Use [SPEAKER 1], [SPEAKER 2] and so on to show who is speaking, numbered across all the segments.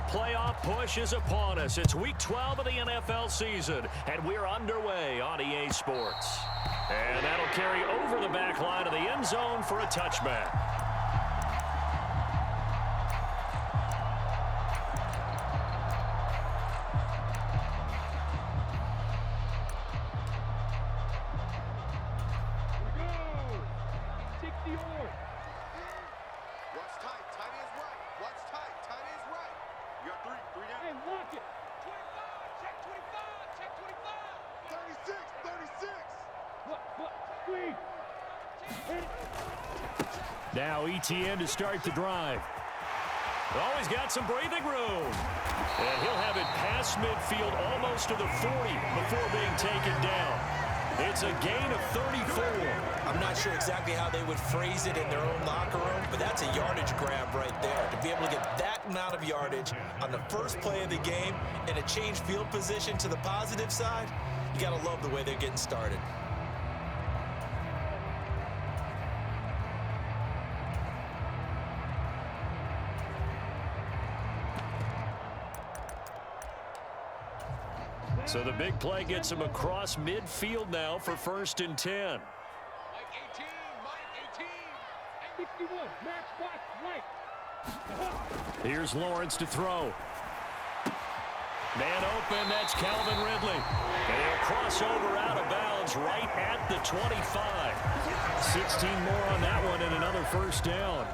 [SPEAKER 1] playoff push is upon us. It's Week 12 of the NFL season, and we're underway on EA Sports. And that'll carry over the back line of the end zone for a touchback. Now ETN to start the drive. Always got some breathing room. And he'll have it past midfield almost to the 40 before being taken down. It's a gain of 34.
[SPEAKER 2] I'm not sure exactly how they would phrase it in their own locker room, but that's a yardage grab right there. To be able to get that amount of yardage on the first play of the game and a change field position to the positive side, you got to love the way they're getting started.
[SPEAKER 1] So the big play gets him across midfield now for 1st and 10.
[SPEAKER 3] Mike 18, 51, match right.
[SPEAKER 1] Here's Lawrence to throw. Man open, that's Calvin Ridley. And he'll cross over out of bounds right at the 25. 16 more on that one and another first down.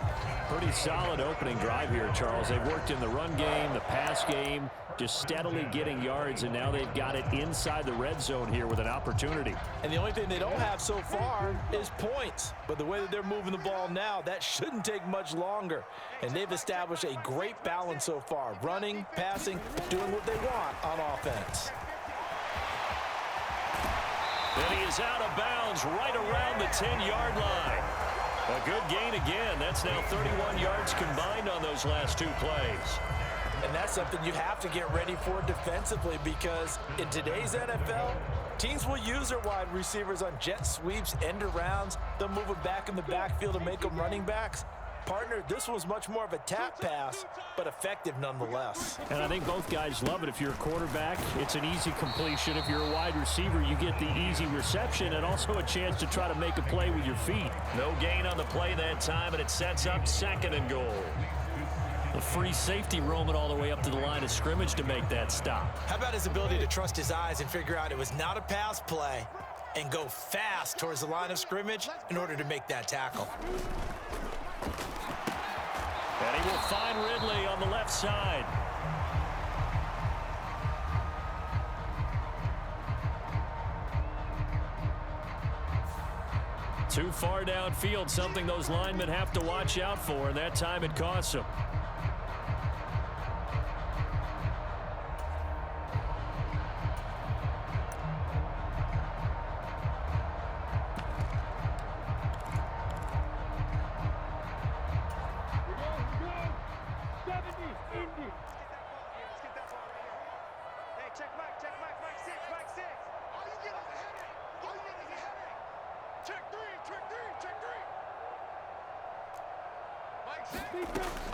[SPEAKER 1] Pretty solid opening drive here, Charles. They've worked in the run game, the pass game, just steadily getting yards, and now they've got it inside the red zone here with an opportunity.
[SPEAKER 2] And the only thing they don't have so far is points. But the way that they're moving the ball now, that shouldn't take much longer. And they've established a great balance so far. Running, passing, doing what they want on offense.
[SPEAKER 1] And he is out of bounds right around the 10-yard line. A good gain again. That's now 31 yards combined on those last two plays.
[SPEAKER 2] And that's something you have to get ready for defensively, because in today's NFL, teams will use their wide receivers on jet sweeps, end arounds. They'll move them back in the backfield and make them running backs. Partner, this was much more of a tap pass, but effective nonetheless.
[SPEAKER 1] And I think both guys love it. If you're a quarterback, it's an easy completion. If you're a wide receiver, you get the easy reception and also a chance to try to make a play with your feet. No gain on the play that time, and it sets up 2nd and goal. A free safety roaming all the way up to the line of scrimmage to make that stop.
[SPEAKER 2] How about his ability to trust his eyes and figure out it was not a pass play and go fast towards the line of scrimmage in order to make that tackle.
[SPEAKER 1] And he will find Ridley on the left side. Too far downfield, something those linemen have to watch out for, and that time it costs them.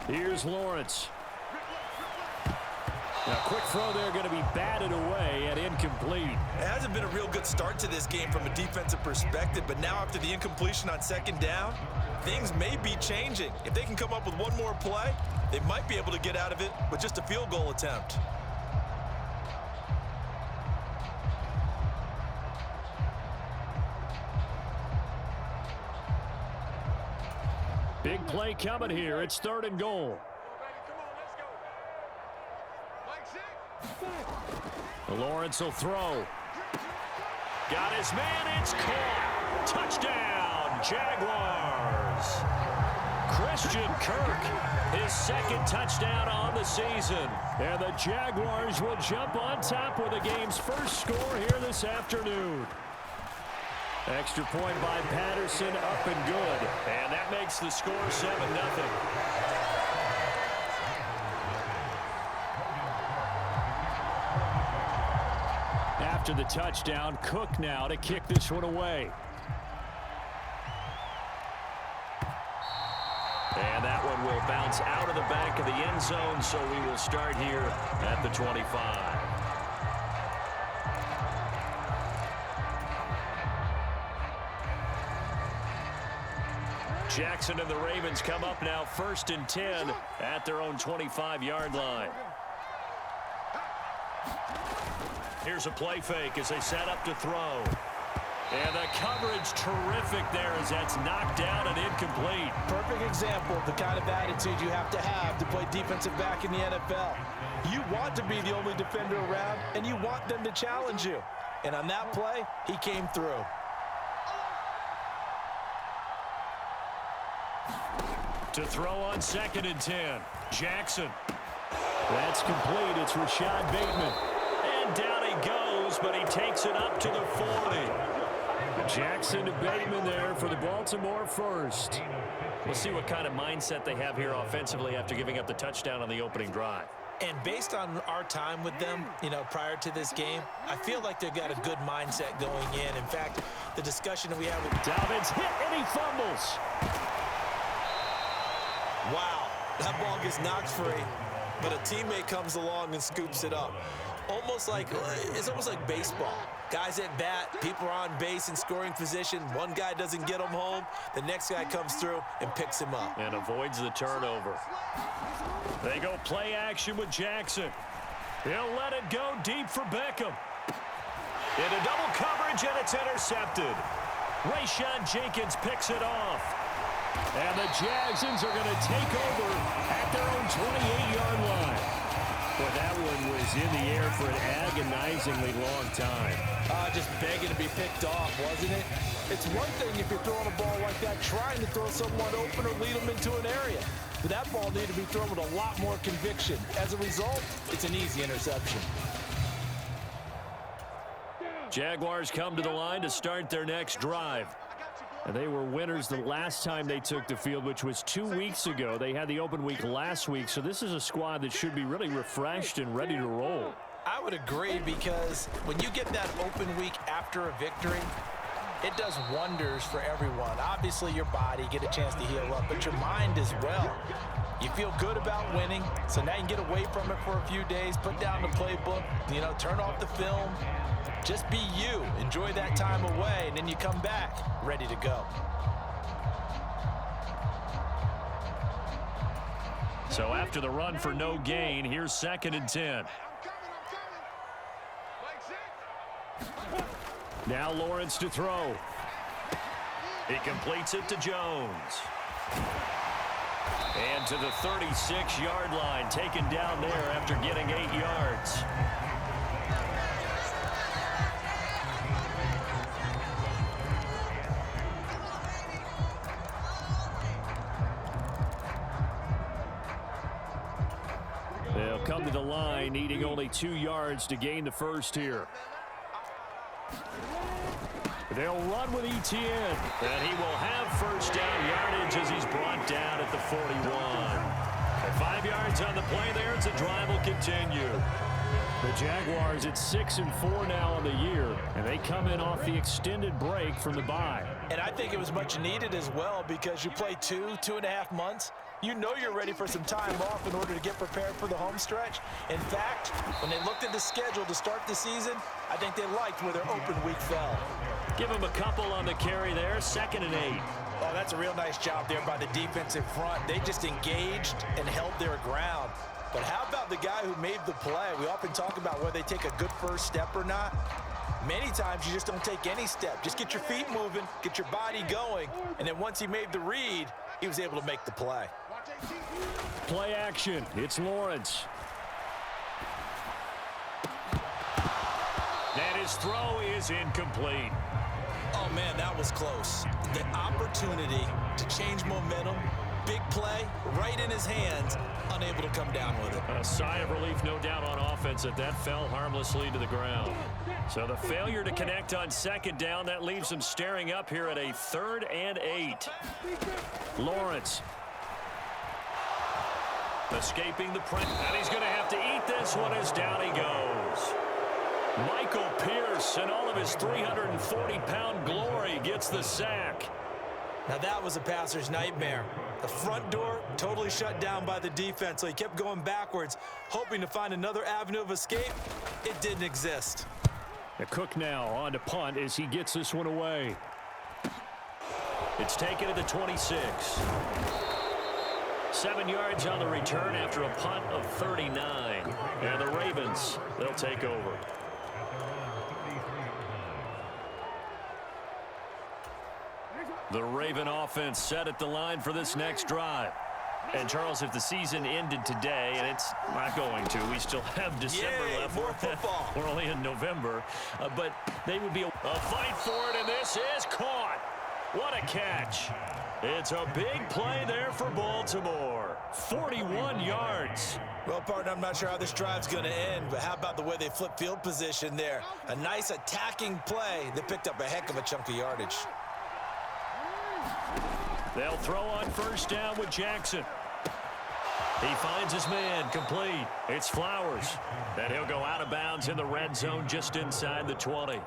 [SPEAKER 1] Here's Lawrence. Now, quick throw there, going to be batted away and incomplete.
[SPEAKER 2] It hasn't been a real good start to this game from a defensive perspective, but now after the incompletion on 2nd down, things may be changing. If they can come up with one more play, they might be able to get out of it with just a field goal attempt.
[SPEAKER 1] Big play coming here. It's 3rd and goal. Lawrence will throw. Got his man. It's caught. Touchdown, Jaguars. Christian Kirk, his 2nd touchdown on the season. And the Jaguars will jump on top with the game's first score here this afternoon. Extra point by Patterson, up and good. And that makes the score 7-0. After the touchdown, Cook now to kick this one away. And that one will bounce out of the back of the end zone, so we will start here at the 25. Jackson and the Ravens come up now 1st and 10 at their own 25-yard line. Here's a play fake as they set up to throw. And the coverage terrific there as that's knocked down and incomplete.
[SPEAKER 2] Perfect example of the kind of attitude you have to play defensive back in the NFL. You want to be the only defender around, and you want them to challenge you. And on that play, he came through.
[SPEAKER 1] To throw on 2nd and 10. Jackson. That's complete. It's Rashad Bateman. And down he goes, but he takes it up to the 40. Jackson to Bateman there for the Baltimore first. We'll see what kind of mindset they have here offensively after giving up the touchdown on the opening drive.
[SPEAKER 2] And based on our time with them, prior to this game, I feel like they've got a good mindset going in. In fact, the discussion that we had with
[SPEAKER 1] Dobbins hit and he fumbles.
[SPEAKER 2] Wow, that ball gets knocked free, but a teammate comes along and scoops it up. It's almost like baseball. Guys at bat, people are on base in scoring position. One guy doesn't get him home. The next guy comes through and picks him up.
[SPEAKER 1] And avoids the turnover. They go play action with Jackson. He'll let it go deep for Beckham. Into double coverage, and it's intercepted. Rayshawn Jenkins picks it off. And the Jagsons are going to take over at their own 28-yard line. Well, that one was in the air for an agonizingly long time.
[SPEAKER 2] Just begging to be picked off, wasn't it? It's one thing if you're throwing a ball like that, trying to throw someone open or lead them into an area. But that ball needed to be thrown with a lot more conviction. As a result, it's an easy interception.
[SPEAKER 1] Jaguars come to the line to start their next drive. And they were winners the last time they took the field, which was 2 weeks ago. They had the open week last week, so this is a squad that should be really refreshed and ready to roll.
[SPEAKER 2] I would agree, because when you get that open week after a victory, it does wonders for everyone. Obviously, your body, get a chance to heal up, but your mind as well. You feel good about winning, so now you can get away from it for a few days, put down the playbook, turn off the film. Just be you. Enjoy that time away, and then you come back ready to go.
[SPEAKER 1] So after the run for no gain, here's 2nd and 10. Now Lawrence to throw. He completes it to Jones. And to the 36-yard line, taken down there after getting 8 yards. They'll come to the line, needing only 2 yards to gain the first here. They'll run with Etienne, and he will have first down yardage as he's brought down at the 41. At 5 yards on the play there, as the drive will continue. The Jaguars at 6-4 now on the year, and they come in off the extended break from the bye.
[SPEAKER 2] And I think it was much needed as well, because you play 2.5 months. You know you're ready for some time off in order to get prepared for the home stretch. In fact, when they looked at the schedule to start the season, I think they liked where their open week fell.
[SPEAKER 1] Give them a couple on the carry there, 2nd and 8.
[SPEAKER 2] Oh, that's a real nice job there by the defensive front. They just engaged and held their ground. But how about the guy who made the play? We often talk about whether they take a good first step or not. Many times you just don't take any step. Just get your feet moving, get your body going, and then once he made the read, he was able to make the play.
[SPEAKER 1] Play action. It's Lawrence. And his throw is incomplete.
[SPEAKER 2] Oh, man, that was close. The opportunity to change momentum, big play, right in his hands, unable to come down with it.
[SPEAKER 1] A sigh of relief, no doubt, on offense that fell harmlessly to the ground. So the failure to connect on 2nd down, that leaves them staring up here at a 3rd and 8. Lawrence. Escaping the pressure, and he's going to have to eat this one as down he goes. Michael Pierce, in all of his 340-pound glory, gets the sack.
[SPEAKER 2] Now that was a passer's nightmare. The front door totally shut down by the defense, so he kept going backwards, hoping to find another avenue of escape. It didn't exist.
[SPEAKER 1] Cook now on to punt as he gets this one away. It's taken at the 26. 7 yards on the return after a punt of 39. And the Ravens, they'll take over. The Raven offense set at the line for this next drive. And, Charles, if the season ended today, and it's not going to, we still have December left.
[SPEAKER 2] More football.
[SPEAKER 1] We're only in November. But they would be a fight for it, and this is caught. What a catch. It's a big play there for Baltimore. 41 yards.
[SPEAKER 2] Well, partner, I'm not sure how this drive's going to end, but how about the way they flip field position there? A nice attacking play that picked up a heck of a chunk of yardage.
[SPEAKER 1] They'll throw on first down with Jackson. He finds his man complete. It's Flowers. And he'll go out of bounds in the red zone just inside the 20.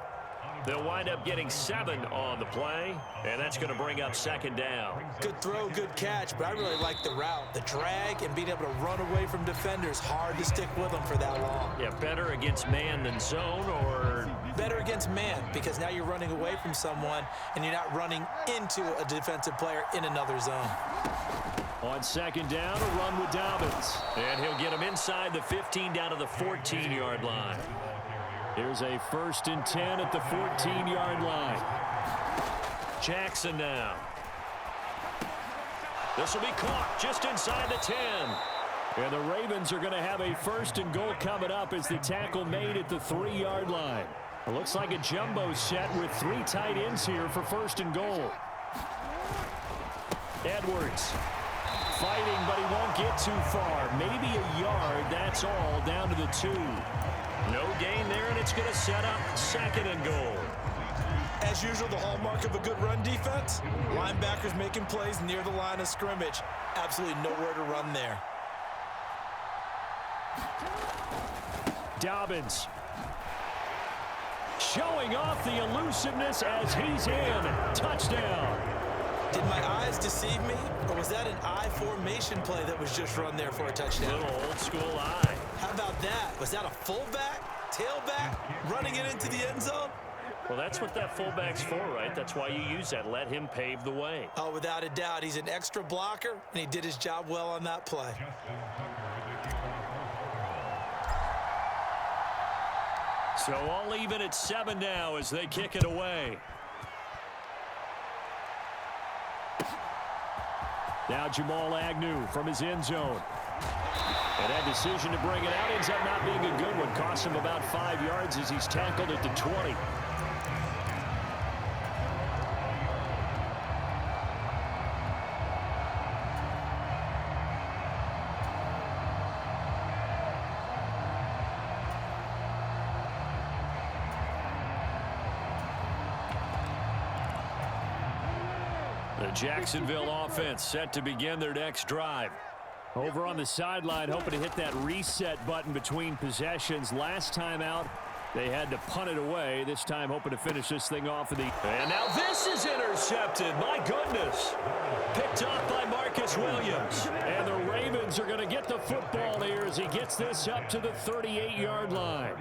[SPEAKER 1] They'll wind up getting 7 on the play, and that's going to bring up second down.
[SPEAKER 2] Good throw, good catch, but I really like the route. The drag and being able to run away from defenders. Hard to stick with them for that long.
[SPEAKER 1] Yeah, better against man than zone, or?
[SPEAKER 2] Better against man, because now you're running away from someone, and you're not running into a defensive player in another zone.
[SPEAKER 1] On second down, a run with Dobbins. And he'll get him inside the 15 down to the 14-yard line. Here's a 1st and 10 at the 14-yard line. Jackson now. This will be caught just inside the 10. And the Ravens are going to have a 1st and goal coming up as the tackle made at the 3-yard line. It looks like a jumbo set with 3 tight ends here for 1st and goal. Edwards fighting, but he won't get too far. Maybe a yard, that's all, down to the 2. No gain there, and it's going to set up 2nd and goal.
[SPEAKER 2] As usual, the hallmark of a good run defense, linebackers making plays near the line of scrimmage. Absolutely nowhere to run there.
[SPEAKER 1] Dobbins showing off the elusiveness as he's in. Touchdown.
[SPEAKER 2] Did my eyes deceive me, or was that an I formation play that was just run there for a touchdown?
[SPEAKER 1] Little old school eye.
[SPEAKER 2] How about that? Was that a fullback, tailback, running it into the end zone?
[SPEAKER 1] Well, that's what that fullback's for, right? That's why you use that. Let him pave the way.
[SPEAKER 2] Oh, without a doubt. He's an extra blocker, and he did his job well on that play.
[SPEAKER 1] So all even at 7 now as they kick it away. Now Jamal Agnew from his end zone. And that decision to bring it out ends up not being a good one. Costs him about 5 yards as he's tackled at the 20. The Jacksonville offense set to begin their next drive. Over on the sideline, hoping to hit that reset button between possessions. Last time out, they had to punt it away. This time, hoping to finish this thing off. And now this is intercepted. My goodness. Picked off by Marcus Williams. And the Ravens are going to get the football here as he gets this up to the 38-yard line.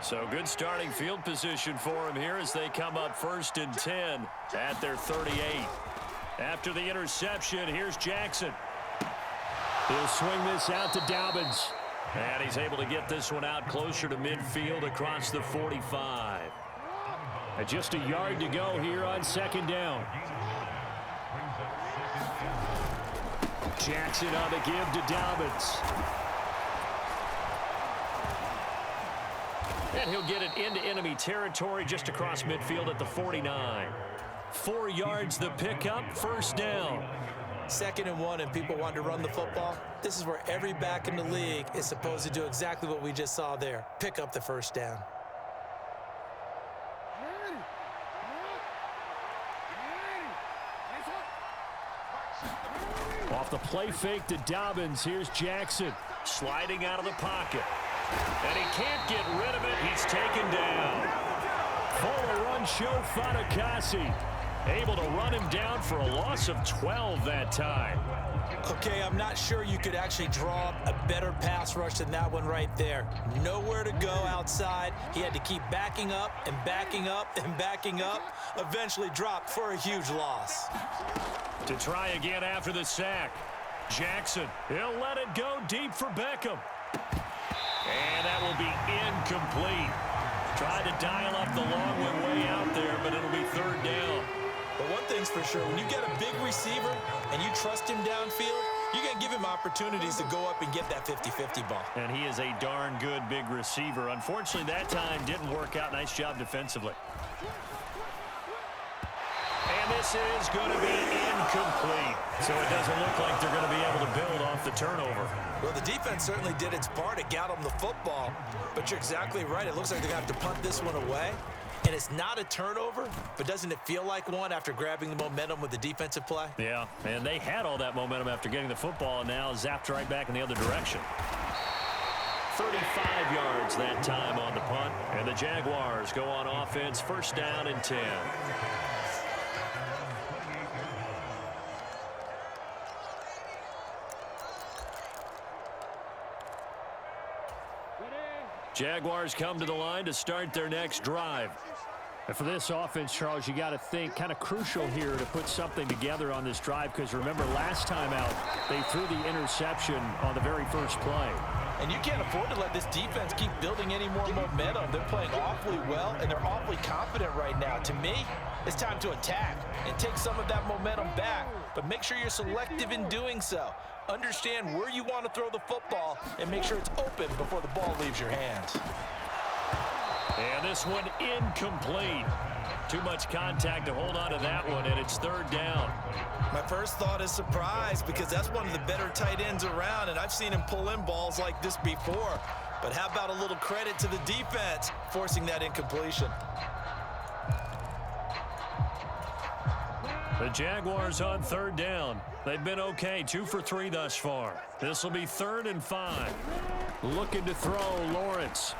[SPEAKER 1] So good starting field position for him here as they come up 1st and 10 at their 38. After the interception, here's Jackson. He'll swing this out to Dobbins. And he's able to get this one out closer to midfield across the 45. And just a yard to go here on 2nd down. Jackson on the give to Dobbins. And he'll get it into enemy territory just across midfield at the 49. 4 yards the pickup, 1st down.
[SPEAKER 2] 2nd and 1, and people want to run the football. This is where every back in the league is supposed to do exactly what we just saw there. Pick up the 1st down.
[SPEAKER 1] Off the play fake to Dobbins, here's Jackson. Sliding out of the pocket. And he can't get rid of it. He's taken down. Fuller run show Fatukasi. Able to run him down for a loss of 12 that time.
[SPEAKER 2] Okay, I'm not sure you could actually draw up a better pass rush than that one right there. Nowhere to go outside. He had to keep backing up and backing up and backing up. Eventually dropped for a huge loss.
[SPEAKER 1] To try again after the sack. Jackson, he'll let it go deep for Beckham. And that will be incomplete. Tried to dial up the long way out there, but it'll be third down.
[SPEAKER 2] But one thing's for sure, when you get a big receiver and you trust him downfield, you're going to give him opportunities to go up and get that 50-50 ball.
[SPEAKER 1] And he is a darn good big receiver. Unfortunately, that time didn't work out. Nice job defensively. And this is going to be incomplete. So it doesn't look like they're going to be able to build off the turnover.
[SPEAKER 2] Well, the defense certainly did its part to get them the football. But you're exactly right. It looks like they're going to have to punt this one away. And it's not a turnover, but doesn't it feel like one after grabbing the momentum with the defensive play?
[SPEAKER 1] Yeah, and they had all that momentum after getting the football, and now zapped right back in the other direction. 35 yards that time on the punt, and the Jaguars go on offense, first down and 10. Jaguars come to the line to start their next drive.
[SPEAKER 4] And for this offense, Charles, you got to think kind of crucial here to put something together on this drive, because remember last time out they threw the interception on the very first play.
[SPEAKER 2] And you can't afford to let this defense keep building any more momentum. They're playing awfully well, and they're awfully confident right now. To me, it's time to attack and take some of that momentum back, but make sure you're selective in doing so. Understand where you want to throw the football and make sure it's open before the ball leaves your hands.
[SPEAKER 1] And this one incomplete. Too much contact to hold on to that one, and it's third down.
[SPEAKER 2] My first thought is surprise, because that's one of the better tight ends around, and I've seen him pull in balls like this before. But how about a little credit to the defense forcing that incompletion?
[SPEAKER 1] The Jaguars on third down. They've been okay, 2 for 3 thus far. This will be 3rd and 5. Looking to throw, Lawrence.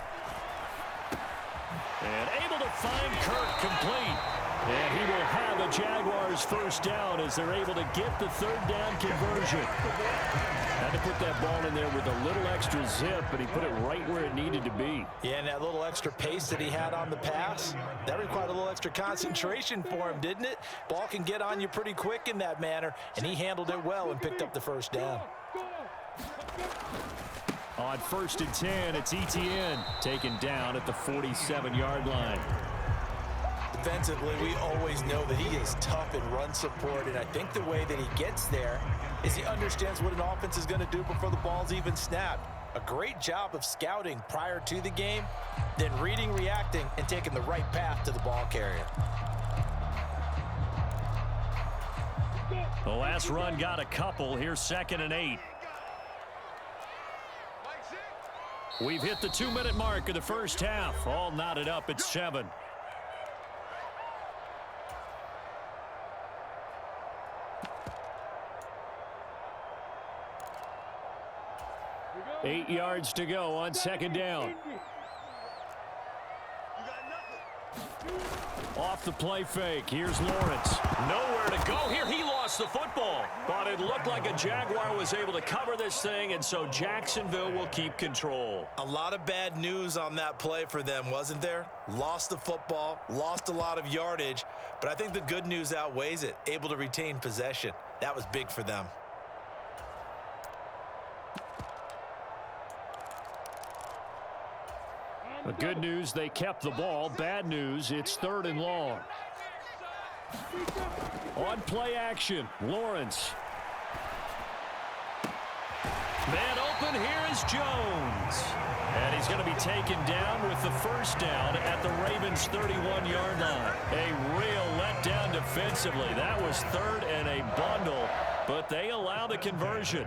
[SPEAKER 1] And able to find Kirk complete. And he will have a Jaguars first down as they're able to get the third down conversion. Had to put that ball in there with a little extra zip, but he put it right where it needed to be.
[SPEAKER 2] Yeah, and that little extra pace that he had on the pass, that required a little extra concentration for him, didn't it? Ball can get on you pretty quick in that manner, and he handled it well and picked up the first down.
[SPEAKER 1] On 1st and 10, it's Etienne taken down at the 47-yard line.
[SPEAKER 2] Defensively, we always know that he is tough in run support, and I think the way that he gets there is he understands what an offense is going to do before the ball's even snapped. A great job of scouting prior to the game, then reading, reacting, and taking the right path to the ball carrier.
[SPEAKER 1] The last run got a couple. Here's 2nd and 8. We've hit the 2-minute mark of the first half. All knotted up at 7. Eight yards to go on 2nd down. Off the play fake. Here's Lawrence. Nowhere to go here. He lost the football. But it looked like a Jaguar was able to cover this thing, and so Jacksonville will keep control.
[SPEAKER 2] A lot of bad news on that play for them, wasn't there? Lost the football, lost a lot of yardage, but I think the good news outweighs it. Able to retain possession. That was big for them.
[SPEAKER 4] The good news, they kept the ball. Bad news, it's 3rd and long. On play action, Lawrence. Man open, here is Jones. And he's going to be taken down with the first down at the Ravens' 31-yard line. A real letdown defensively. That was 3rd and a bundle, but they allow the conversion.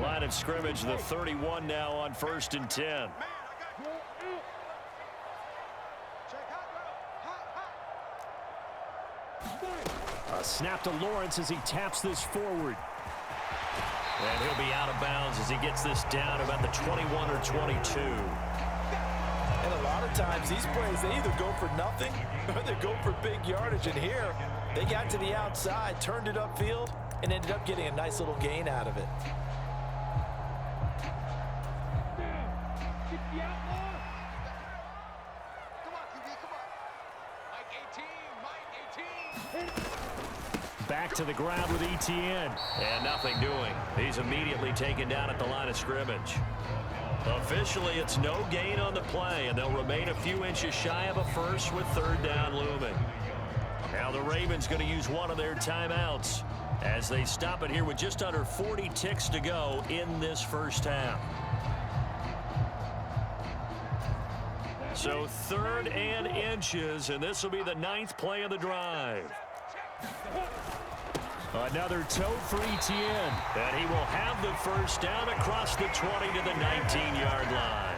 [SPEAKER 4] Line of scrimmage, the 31 now on 1st and 10. A snap to Lawrence as he taps this forward. And he'll be out of bounds as he gets this down about the 21 or 22.
[SPEAKER 2] And a lot of times these plays, they either go for nothing or they go for big yardage. And here, they got to the outside, turned it upfield, and ended up getting a nice little gain out of it.
[SPEAKER 4] Back to the ground with Etienne. And nothing doing. He's immediately taken down at the line of scrimmage. Officially, it's no gain on the play, and they'll remain a few inches shy of a first with third down looming. Now the Ravens going to use one of their timeouts as they stop it here with just under 40 ticks to go in this first half. So 3rd and inches, and this will be the 9th play of the drive. Another toe for Etienne, and he will have the first down across the 20 to the 19-yard line.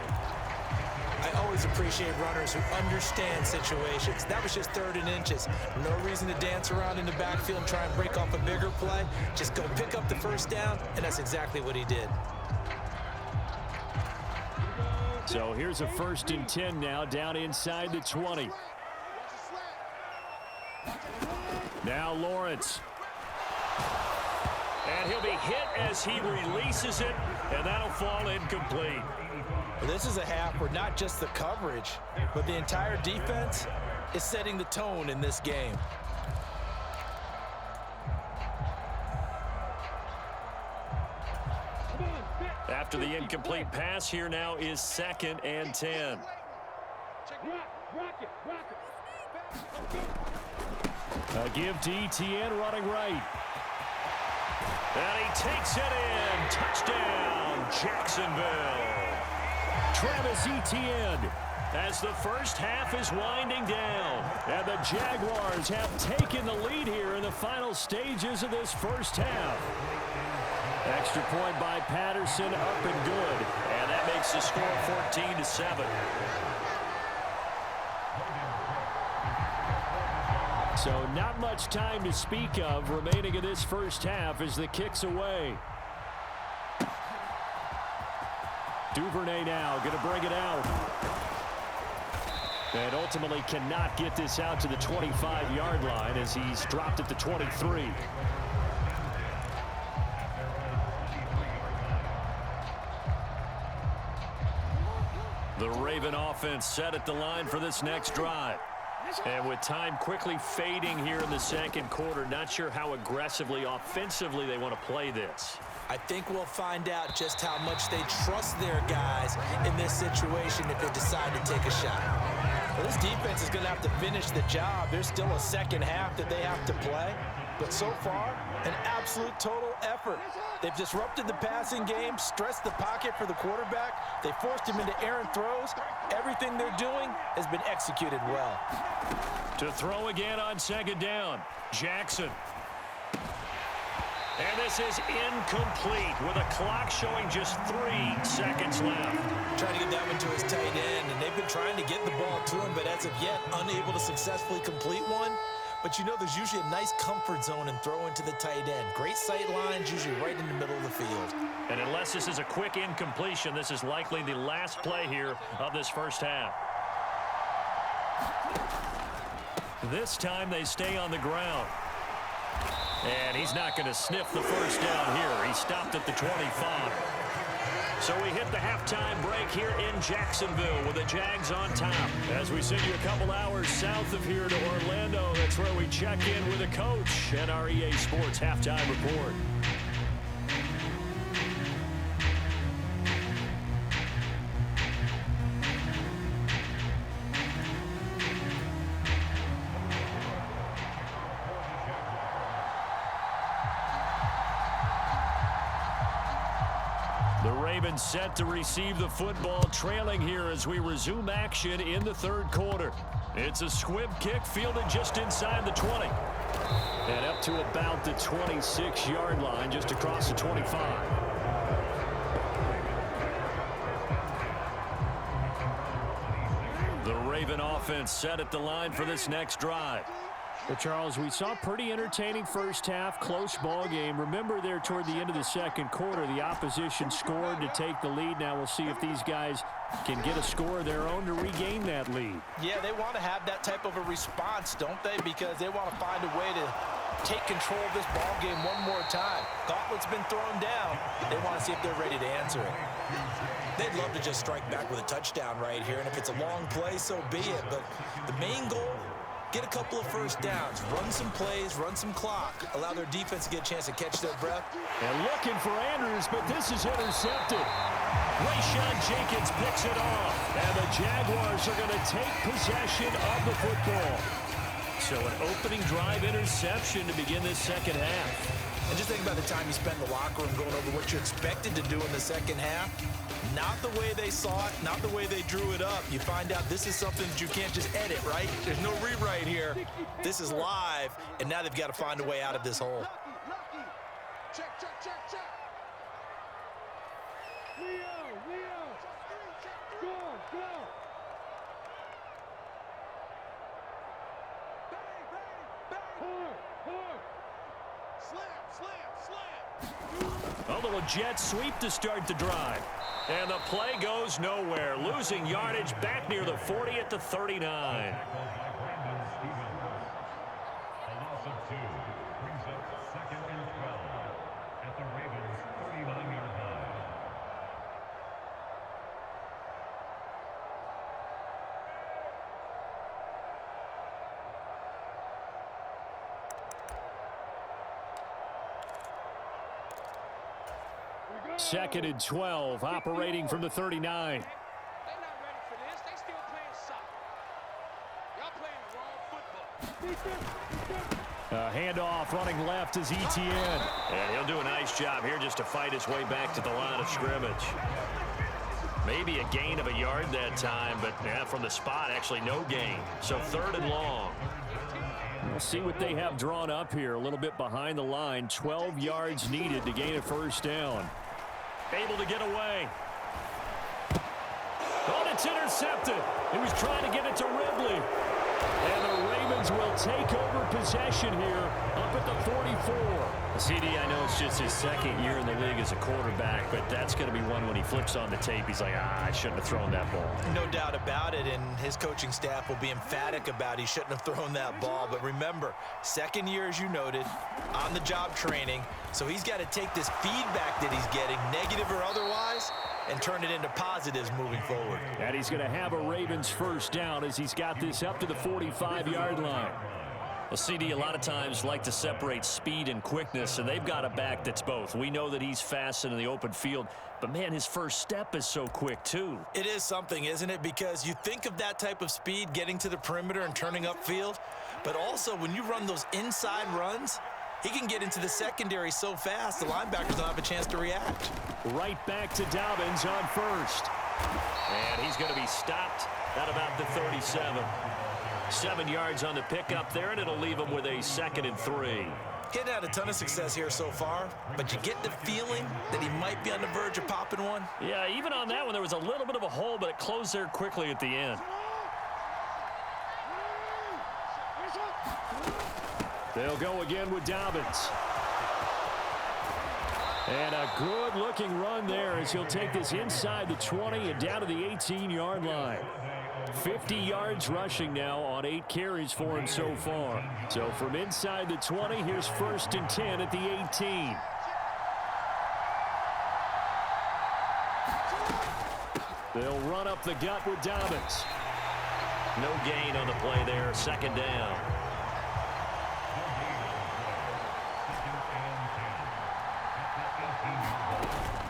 [SPEAKER 2] I always appreciate runners who understand situations. That was just 3rd and inches. No reason to dance around in the backfield and try and break off a bigger play. Just go pick up the first down, and that's exactly what he did.
[SPEAKER 4] So here's a 1st and 10 now, down inside the 20. Now Lawrence. And he'll be hit as he releases it, and that'll fall incomplete.
[SPEAKER 2] Well, this is a half where not just the coverage, but the entire defense is setting the tone in this game.
[SPEAKER 4] After the incomplete pass, here now is 2nd and 10. A give to Etienne running right. And he takes it in. Touchdown, Jacksonville. Travis Etienne as the first half is winding down. And the Jaguars have taken the lead here in the final stages of this first half. Extra point by Patterson, up and good. And that makes the score 14-7. So not much time to speak of remaining in this first half as the kick's away. Duvernay now going to bring it out. And ultimately cannot get this out to the 25-yard line as he's dropped at the 23. The Raven offense set at the line for this next drive. And with time quickly fading here in the second quarter, not sure how aggressively, offensively they want to play this.
[SPEAKER 2] I think we'll find out just how much they trust their guys in this situation if they decide to take a shot. Well, this defense is going to have to finish the job. There's still a second half that they have to play. But so far, an absolute total effort. They've disrupted the passing game, stressed the pocket for the quarterback. They forced him into errant throws. Everything they're doing has been executed well.
[SPEAKER 4] To throw again on 2nd down, Jackson. And this is incomplete with a clock showing just 3 seconds left.
[SPEAKER 2] Trying to get that one to his tight end, and they've been trying to get the ball to him, but as of yet, unable to successfully complete one. But you know there's usually a nice comfort zone in throwing to the tight end. Great sight lines, usually right in the middle of the field.
[SPEAKER 4] And unless this is a quick incompletion, this is likely the last play here of this first half. This time they stay on the ground. And he's not going to sniff the first down here. He stopped at the 25. So we hit the halftime break here in Jacksonville with the Jags on top. As we send you a couple hours south of here to Orlando, that's where we check in with the coach and our EA Sports Halftime Report. Set to receive the football, trailing here as we resume action in the third quarter. It's a squib kick fielded just inside the 20. And up to about the 26-yard line, just across the 25. The Raven offense set at the line for this next drive. Well, Charles, we saw pretty entertaining first half, close ball game. Remember there toward the end of the second quarter, the opposition scored to take the lead. Now we'll see if these guys can get a score of their own to regain that lead.
[SPEAKER 2] Yeah, they want to have that type of a response, don't they? Because they want to find a way to take control of this ball game one more time. Gauntlet's been thrown down. They want to see if they're ready to answer it.
[SPEAKER 5] They'd love to just strike back with a touchdown right here, and if it's a long play, so be it. But the main goal, get a couple of first downs, run some plays, run some clock, allow their defense to get a chance to catch their breath.
[SPEAKER 4] And looking for Andrews, but this is intercepted. Rayshawn Jenkins picks it off, and the Jaguars are going to take possession of the football. So an opening drive interception to begin this second half.
[SPEAKER 2] And just think about the time you spend in the locker room going over what you expected to do in the second half. Not the way they saw it, not the way they drew it up. You find out this is something that you can't just edit, right? There's no rewrite here. This is live, and now they've got to find a way out of this hole.
[SPEAKER 3] Check. Leo. Go. Hard. Slam.
[SPEAKER 4] A little jet sweep to start the drive. And the play goes nowhere. Losing yardage back near the 40 at the 39. Second and 12, operating from the 39.
[SPEAKER 3] They're not ready for this. They still playing soccer. Y'all playing the wrong football.
[SPEAKER 4] Handoff running left is Etienne. And he'll do a nice job here just to fight his way back to the line of scrimmage. Maybe a gain of a yard that time, but from the spot, actually no gain. So third and long. We'll see what they have drawn up here. A little bit behind the line. 12 yards needed to gain a first down. Able to get away. Oh, it's intercepted. He was trying to get it to Ridley. And the Ravens will take over possession here up at the 44. CD, I know it's just his second year in the league as a quarterback, but that's going to be one when he flips on the tape, he's like, I shouldn't have thrown that ball.
[SPEAKER 2] No doubt about it, and his coaching staff will be emphatic about he shouldn't have thrown that ball. But remember, second year, as you noted, on-the-job training, so he's got to take this feedback that he's getting, negative or otherwise, and turn it into positives moving forward.
[SPEAKER 4] And he's going to have a Ravens first down as he's got this up to the 45-yard line. Well, CD, a lot of times like to separate speed and quickness, and they've got a back that's both. We know that he's fast in the open field, but, man, his first step is so quick, too.
[SPEAKER 2] It is something, isn't it? Because you think of that type of speed getting to the perimeter and turning upfield, but also when you run those inside runs, he can get into the secondary so fast, the linebackers don't have a chance to react.
[SPEAKER 4] Right back to Dobbins on first. And he's going to be stopped at about the 37. 7 yards on the pickup there, and it'll leave him with a 2nd and 3.
[SPEAKER 2] Getting had a ton of success here so far, but you get the feeling that he might be on the verge of popping one.
[SPEAKER 4] Yeah, even on that one, there was a little bit of a hole, but it closed there quickly at the end. They'll go again with Dobbins. And a good-looking run there as he'll take this inside the 20 and down to the 18-yard line. 50 yards rushing now on 8 carries for him so far. So from inside the 20, here's 1st and 10 at the 18. They'll run up the gut with Dobbins. No gain on the play there, 2nd down.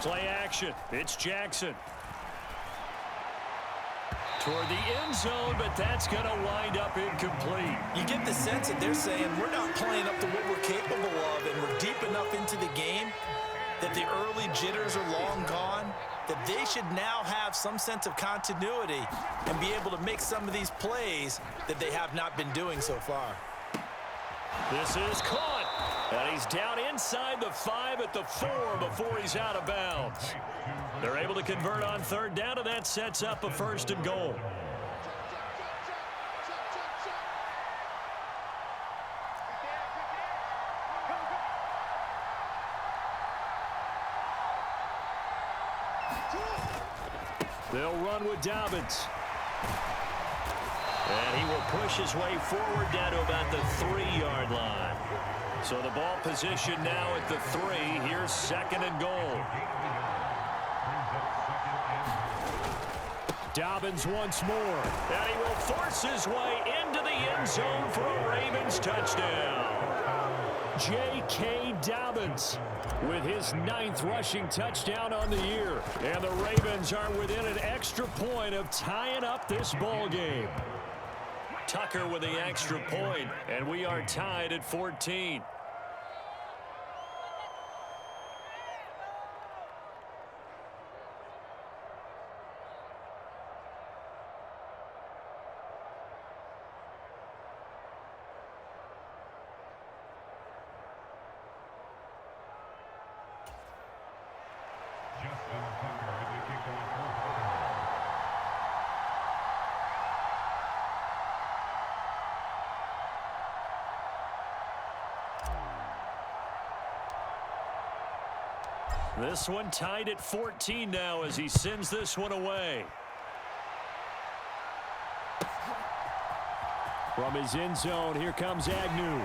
[SPEAKER 4] Play action. It's Jackson. Toward the end zone, but that's going to wind up incomplete.
[SPEAKER 2] You get the sense that they're saying we're not playing up to what we're capable of, and we're deep enough into the game that the early jitters are long gone, that they should now have some sense of continuity and be able to make some of these plays that they have not been doing so far.
[SPEAKER 4] This is caught. And he's down inside the 5 at the 4 before he's out of bounds. They're able to convert on 3rd down, and that sets up a 1st and goal. They'll run with Dobbins. And he will push his way forward down to about the 3-yard line. So the ball position now at the 3. Here's 2nd and goal. Dobbins once more. And he will force his way into the end zone for a Ravens touchdown. J.K. Dobbins with his 9th rushing touchdown on the year. And the Ravens are within an extra point of tying up this ball game. Tucker with the extra point, and we are tied at 14. This one tied at 14 now as he sends this one away. From his end zone, here comes Agnew.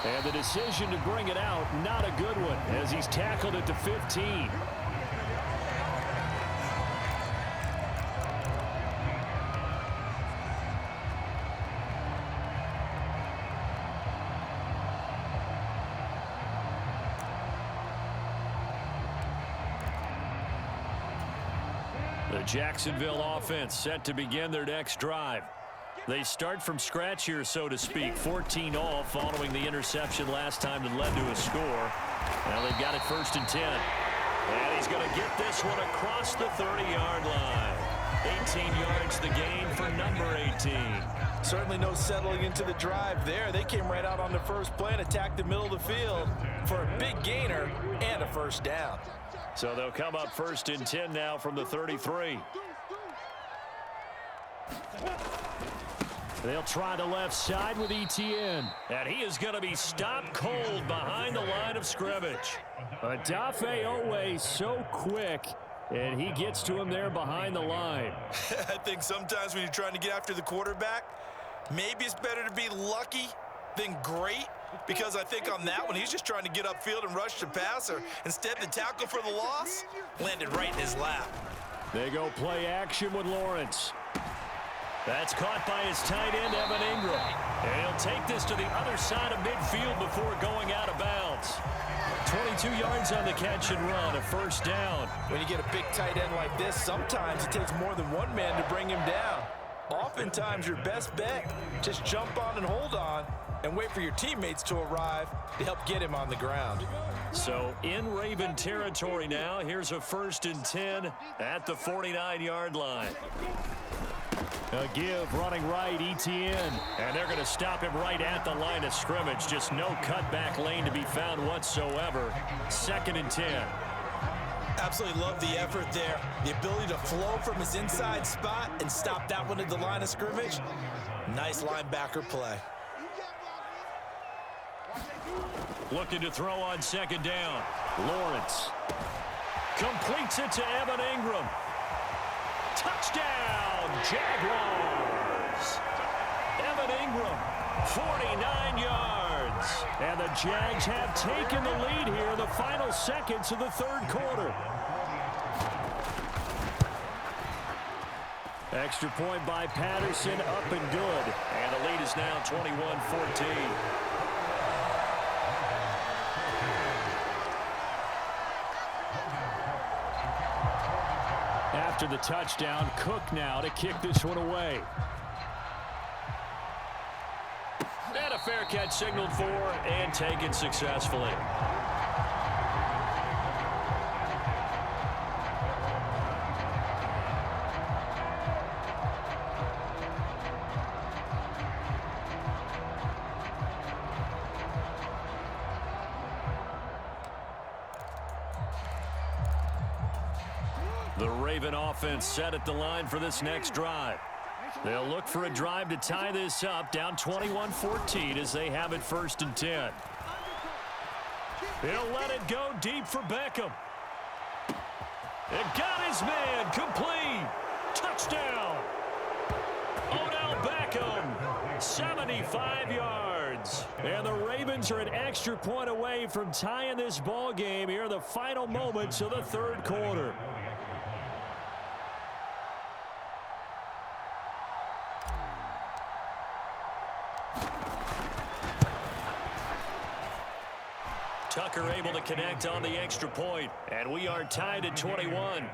[SPEAKER 4] And the decision to bring it out, not a good one, as he's tackled at the 15. The Jacksonville offense set to begin their next drive. They start from scratch here, so to speak. 14 all following the interception last time that led to a score. Now they've got it 1st and 10. And he's going to get this one across the 30-yard line. 18 yards the gain for number 18.
[SPEAKER 2] Certainly no settling into the drive there. They came right out on the first play and attacked the middle of the field for a big gainer and a 1st down.
[SPEAKER 4] So they'll come up 1st and 10 now from the 33. They'll try the left side with Etienne. And he is going to be stopped cold behind the line of scrimmage. Odafe Oweh so quick, and he gets to him there behind the line.
[SPEAKER 5] I think sometimes when you're trying to get after the quarterback, maybe it's better to be lucky than great. Because I think on that one, he's just trying to get upfield and rush the passer. Instead, the tackle for the loss landed right in his lap.
[SPEAKER 4] They go play action with Lawrence. That's caught by his tight end, Evan Ingram. And he'll take this to the other side of midfield before going out of bounds. 22 yards on the catch and run, a 1st down.
[SPEAKER 2] When you get a big tight end like this, sometimes it takes more than one man to bring him down. Oftentimes, your best bet, just jump on and hold on and wait for your teammates to arrive to help get him on the ground.
[SPEAKER 4] So in Raven territory now, here's a 1st and 10 at the 49-yard line. A give running right, Etienne. And they're going to stop him right at the line of scrimmage. Just no cutback lane to be found whatsoever. 2nd and 10.
[SPEAKER 5] Absolutely love the effort there. The ability to flow from his inside spot and stop that one at the line of scrimmage. Nice linebacker play.
[SPEAKER 4] Looking to throw on 2nd down. Lawrence completes it to Evan Ingram. Touchdown, Jaguars. Evan Ingram, 49 yards. And the Jags have taken the lead here in the final seconds of the 3rd quarter. Extra point by Patterson, up and good. And the lead is now 21-14. After the touchdown, Cook now to kick this one away. And a fair catch signaled for and taken successfully. The Raven offense set at the line for this next drive. They'll look for a drive to tie this up, down 21-14 as they have it 1st and 10. They'll let it go deep for Beckham. It got his man. Complete. Touchdown. Odell Beckham, 75 yards. And the Ravens are an extra point away from tying this ball game here in the final moments of the third quarter. Tucker able to connect on the extra point, and we are tied at 21.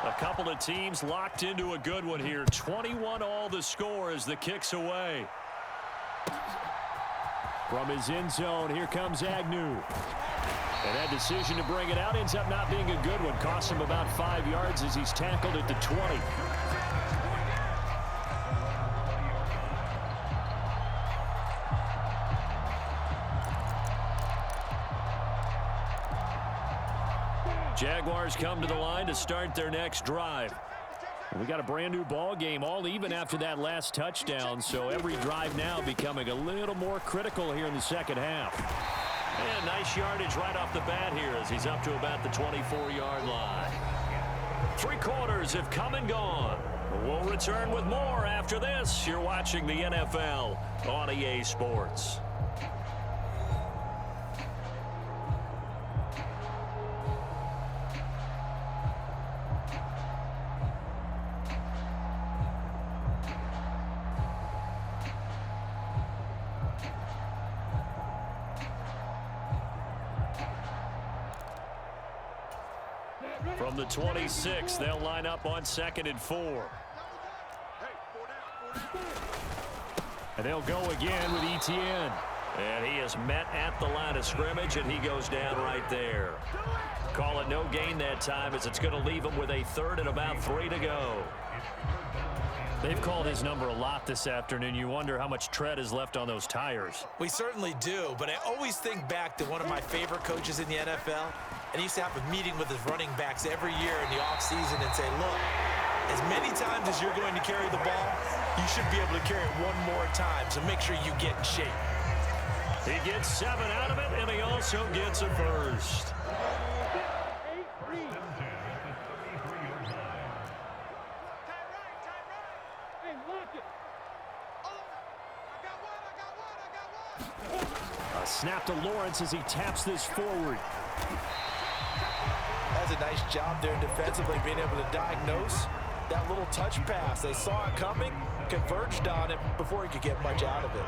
[SPEAKER 4] A couple of teams locked into a good one here. 21 all the score as the kick's away. From his end zone, here comes Agnew. And that decision to bring it out ends up not being a good one. Costs him about 5 yards as he's tackled at the 20. Jaguars come to the line to start their next drive. We got a brand new ball game, all even after that last touchdown, so every drive now becoming a little more critical here in the second half. And nice yardage right off the bat here as he's up to about the 24-yard line. 3 quarters have come and gone. We'll return with more after this. You're watching the NFL on EA Sports. From the 26, they'll line up on 2nd and 4. And they'll go again with Etienne. And he is met at the line of scrimmage, and he goes down right there. Call it no gain that time as it's going to leave him with a 3rd and about 3 to go. They've called his number a lot this afternoon. You wonder how much tread is left on those tires.
[SPEAKER 2] We certainly do, but I always think back to one of my favorite coaches in the NFL. And he used to have a meeting with his running backs every year in the offseason and say, look, as many times as you're going to carry the ball, you should be able to carry it one more time, so make sure you get in shape.
[SPEAKER 4] He gets 7 out of it, and he also gets a first. A snap to Lawrence as he taps this forward.
[SPEAKER 2] That's a nice job there defensively, being able to diagnose that little touch pass. They saw it coming, converged on it before he could get much out of it.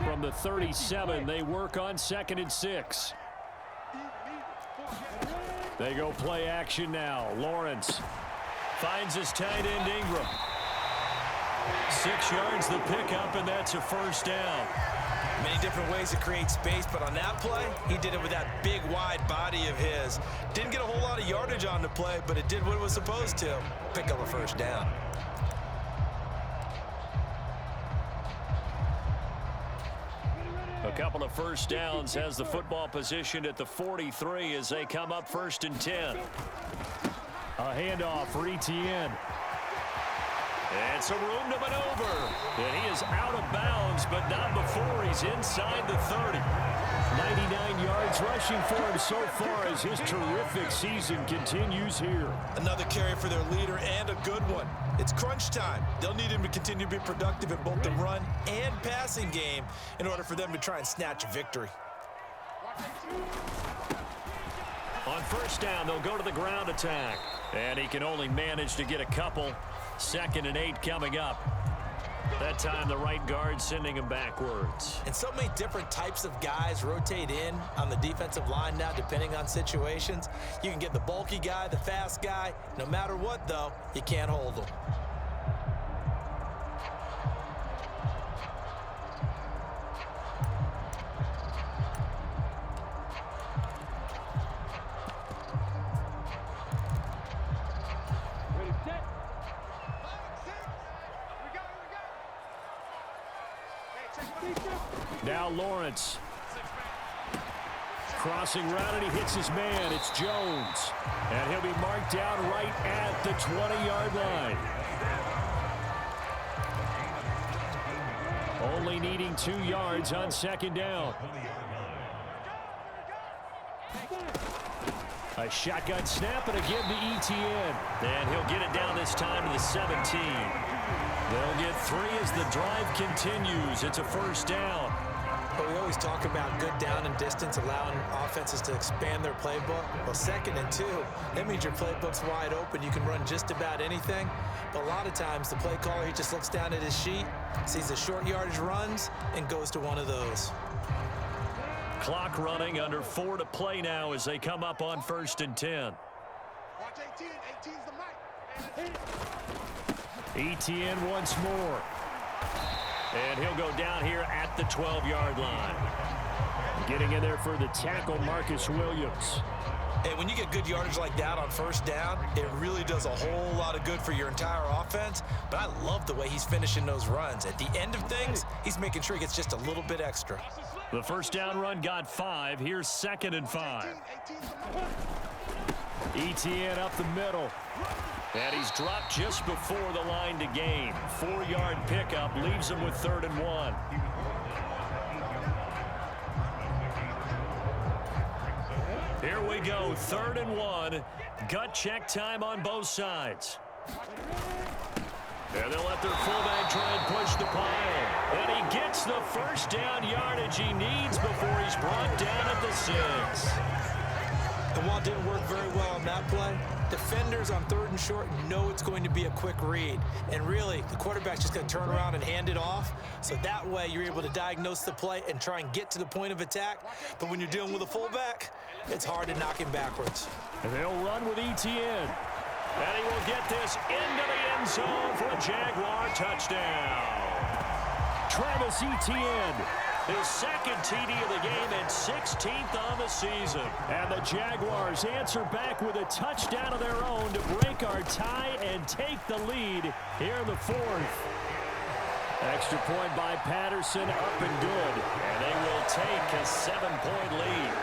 [SPEAKER 4] From the 37, they work on 2nd and 6. They go play action now. Lawrence finds his tight end Ingram. 6 yards the pickup, and that's a first down.
[SPEAKER 2] Many different ways to create space, but on that play, he did it with that big, wide body of his. Didn't get a whole lot of yardage on the play, but it did what it was supposed to. Pick up a first down.
[SPEAKER 4] A couple of first downs has the football position at the 43 as they come up 1st and 10. A handoff for Etienne. And some room to maneuver. And he is out of bounds, but not before he's inside the 30. 99 yards rushing for him so far as his terrific season continues here.
[SPEAKER 2] Another carry for their leader and a good one. It's crunch time. They'll need him to continue to be productive in both the run and passing game in order for them to try and snatch a victory.
[SPEAKER 4] On first down, they'll go to the ground attack. And he can only manage to get a couple. 2nd and 8 coming up. That time the right guard sending him backwards.
[SPEAKER 2] And so many different types of guys rotate in on the defensive line now depending on situations. You can get the bulky guy, the fast guy. No matter what, though, you can't hold them.
[SPEAKER 4] Now Lawrence. Crossing route, and he hits his man. It's Jones. And he'll be marked down right at the 20-yard line. Only needing 2 yards on second down. A shotgun snap and a give to Etienne. And he'll get it down this time to the 17. They'll get 3 as the drive continues. It's a first down.
[SPEAKER 5] But we always talk about good down and distance, allowing offenses to expand their playbook. Well, 2nd and 2, that means your playbook's wide open. You can run just about anything. But a lot of times, the play caller, he just looks down at his sheet, sees the short yardage runs, and goes to one of those.
[SPEAKER 4] Clock running, under 4 to play now as they come up on 1st and 10.
[SPEAKER 3] Watch 18. 18's the mic.
[SPEAKER 4] Etienne once more. And he'll go down here at the 12-yard line. Getting in there for the tackle, Marcus Williams.
[SPEAKER 5] Hey, when you get good yardage like that on first down, it really does a whole lot of good for your entire offense. But I love the way he's finishing those runs. At the end of things, he's making sure he gets just a little bit extra.
[SPEAKER 4] The first down run got 5. Here's 2nd and 5. Etienne up the middle. And he's dropped just before the line to gain. 4-yard pickup leaves him with 3rd and 1. Here we go, 3rd and 1. Gut check time on both sides. And they'll let their fullback try and push the pile. And he gets the first down yardage he needs before he's brought down at the 6.
[SPEAKER 5] And while it didn't work very well on that play, defenders on 3rd and short know it's going to be a quick read. And really, the quarterback's just going to turn around and hand it off. So that way, you're able to diagnose the play and try and get to the point of attack. But when you're dealing with a fullback, it's hard to knock him backwards.
[SPEAKER 4] And they'll run with Etienne. And he will get this into the end zone for a Jaguar touchdown. Travis Etienne, his 2nd TD of the game and 16th on the season. And the Jaguars answer back with a touchdown of their own to break our tie and take the lead here in the 4th. Extra point by Patterson, up and good. And they will take a 7-point lead.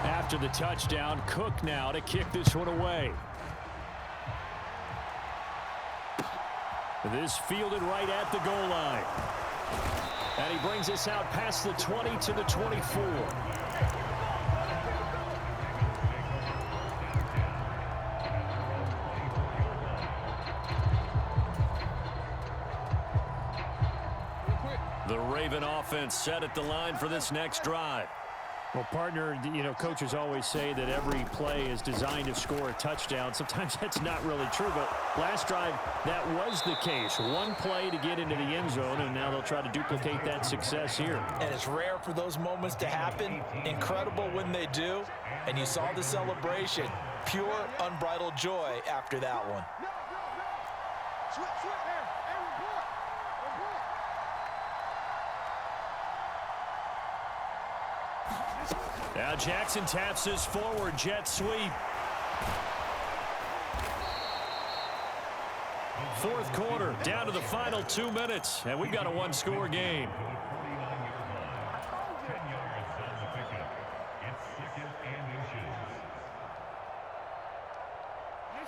[SPEAKER 4] After the touchdown, Cook now to kick this one away. This fielded right at the goal line. And he brings us out past the 20 to the 24. The Raven offense set at the line for this next drive. Well, partner, you know, coaches always say that every play is designed to score a touchdown. Sometimes that's not really true, but last drive, that was the case. One play to get into the end zone, and now they'll try to duplicate that success here.
[SPEAKER 2] And it's rare for those moments to happen. Incredible when they do. And you saw the celebration. Pure, unbridled joy after that one.
[SPEAKER 4] Now Jackson taps his forward jet sweep. 4th quarter, down to the final 2 minutes, and we've got a 1-score game.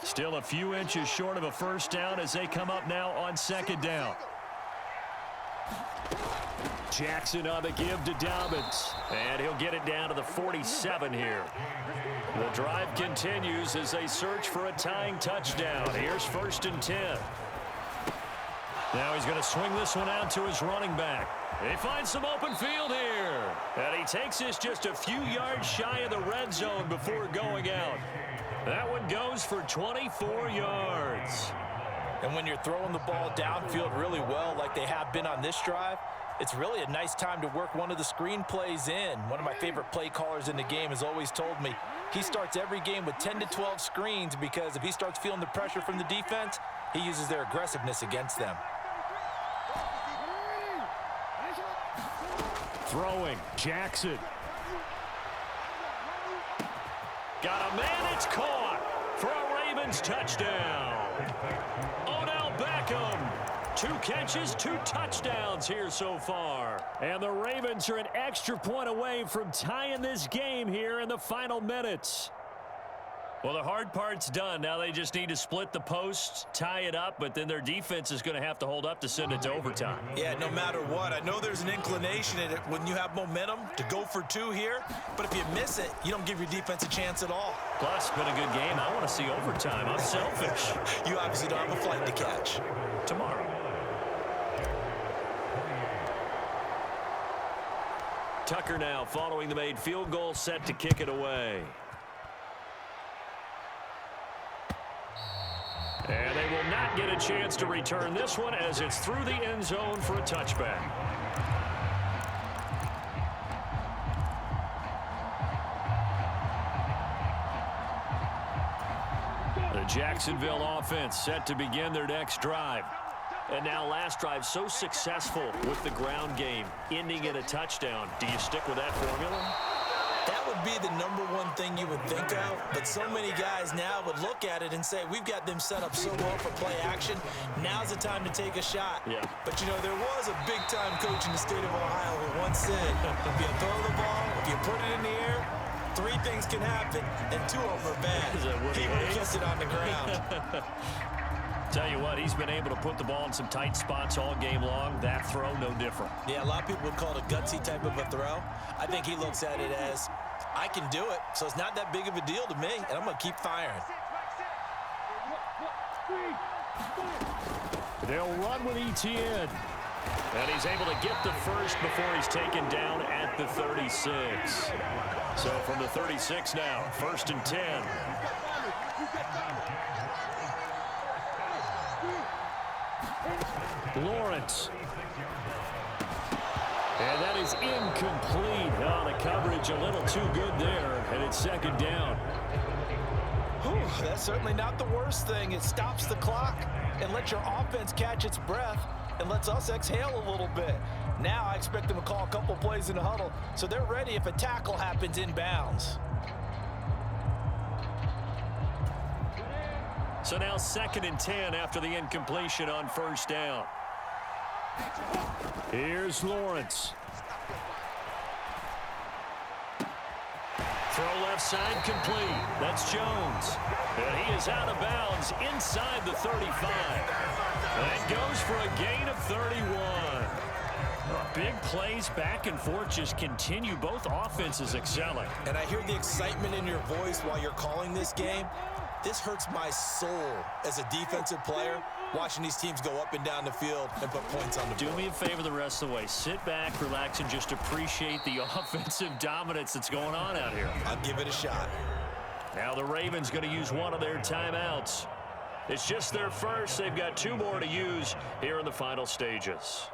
[SPEAKER 4] Still a few inches short of a first down as they come up now on 2nd down. Jackson on the give to Dobbins, and he'll get it down to the 47 here. The drive continues as they search for a tying touchdown. Here's 1st and 10. Now he's going to swing this one out to his running back. They find some open field here, and he takes this just a few yards shy of the red zone before going out. That one goes for 24 yards.
[SPEAKER 2] And when you're throwing the ball downfield really well like they have been on this drive, it's really a nice time to work one of the screen plays in. One of my favorite play callers in the game has always told me he starts every game with 10 to 12 screens because if he starts feeling the pressure from the defense, he uses their aggressiveness against them.
[SPEAKER 1] Throwing, Jackson. Got a man, it's caught for a Ravens touchdown. Odell Beckham. 2 catches, 2 touchdowns here so far. And the Ravens are an extra point away from tying this game here in the final minutes. Well, the hard part's done. Now they just need to split the posts, tie it up, but then their defense is going to have to hold up to send it to overtime.
[SPEAKER 5] Yeah, no matter what. I know there's an inclination in it when you have momentum to go for 2 here, but if you miss it, you don't give your defense a chance at all.
[SPEAKER 1] Plus, it's been a good game. I want to see overtime. I'm selfish.
[SPEAKER 5] You obviously don't have a flight to catch.
[SPEAKER 1] Tomorrow. Tucker now following the made field goal, set to kick it away. And they will not get a chance to return this one as it's through the end zone for a touchback. The Jacksonville offense set to begin their next drive. And now last drive so successful with the ground game, ending in a touchdown. Do you stick with that formula?
[SPEAKER 5] That would be the #1 thing you would think of, but so many guys now would look at it and say, we've got them set up so well for play action. Now's the time to take a shot.
[SPEAKER 1] Yeah.
[SPEAKER 5] But, you know, there was a big-time coach in the state of Ohio who once said, if you throw the ball, if you put it in the air, 3 things can happen, and 2 of them are bad. He would have kept it on the ground.
[SPEAKER 1] Tell you what, he's been able to put the ball in some tight spots all game long. That throw, no different.
[SPEAKER 5] Yeah, a lot of people would call it a gutsy type of a throw. I think he looks at it as, I can do it, so it's not that big of a deal to me, and I'm going to keep firing.
[SPEAKER 1] They'll run with ETN. And he's able to get the first before he's taken down at the 36. So from the 36 now, 1st and 10. Lawrence. And that is incomplete. Oh, the coverage a little too good there, and it's 2nd down.
[SPEAKER 2] Whew, that's certainly not the worst thing. It stops the clock and lets your offense catch its breath and lets us exhale a little bit. Now I expect them to call a couple plays in the huddle so they're ready if a tackle happens inbounds.
[SPEAKER 1] So now 2nd and 10 after the incompletion on 1st down. Here's Lawrence. Throw left side complete. That's Jones. And he is out of bounds inside the 35. And goes for a gain of 31. Big plays back and forth just continue. Both offenses excelling.
[SPEAKER 5] And I hear the excitement in your voice while you're calling this game. This hurts my soul as a defensive player, watching these teams go up and down the field and put points on the board.
[SPEAKER 1] Do me a favor the rest of the way. Sit back, relax, and just appreciate the offensive dominance that's going on out here.
[SPEAKER 5] I'll give it a shot.
[SPEAKER 1] Now the Ravens going to use one of their timeouts. It's just their first. They've got 2 more to use here in the final stages.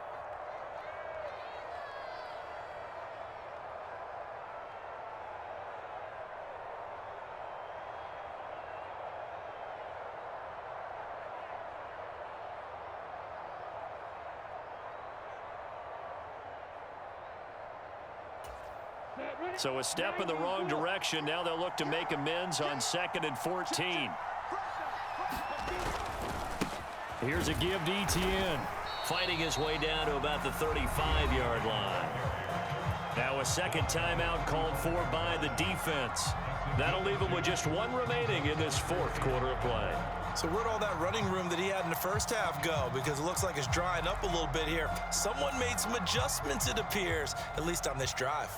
[SPEAKER 1] So a step in the wrong direction. Now they'll look to make amends on 2nd and 14. Here's a give to ETN. Fighting his way down to about the 35-yard line. Now a 2nd timeout called for by the defense. That'll leave him with just 1 remaining in this 4th quarter of play.
[SPEAKER 5] So where'd all that running room that he had in the first half go? Because it looks like it's drying up a little bit here. Someone made some adjustments, it appears, at least on this drive.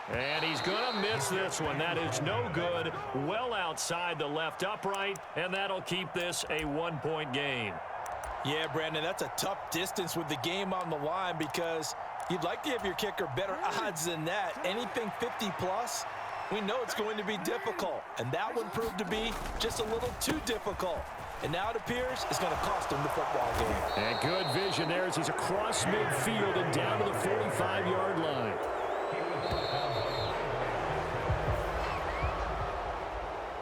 [SPEAKER 1] And he's going to miss this one. That is no good. Well outside the left upright, and that'll keep this a 1-point game.
[SPEAKER 2] Yeah, Brandon, that's a tough distance with the game on the line because you'd like to give your kicker better odds than that. Anything 50-plus, we know it's going to be difficult, and that one proved to be just a little too difficult. And now it appears it's going to cost him the football game.
[SPEAKER 4] And good vision there as he's across midfield and down to the 45-yard line.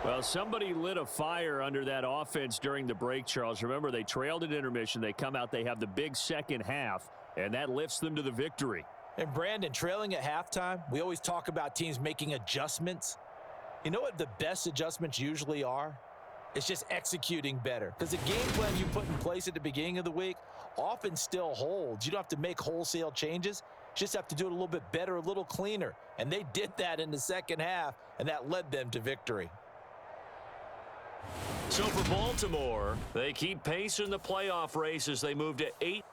[SPEAKER 4] Well, somebody lit a fire under that offense during the break, Charles. Remember, they trailed at intermission. They come out, they have the big second half, and that lifts them to the victory.
[SPEAKER 2] And Brandon, trailing at halftime, we always talk about teams making adjustments. You know what the best adjustments usually are? It's just executing better. Because the game plan you put in place at the beginning of the week often still holds. You don't have to make wholesale changes. You just have to do it a little bit better, a little cleaner. And they did that in the second half, and that led them to victory.
[SPEAKER 4] So for Baltimore, they keep pace in the playoff race as they move to 8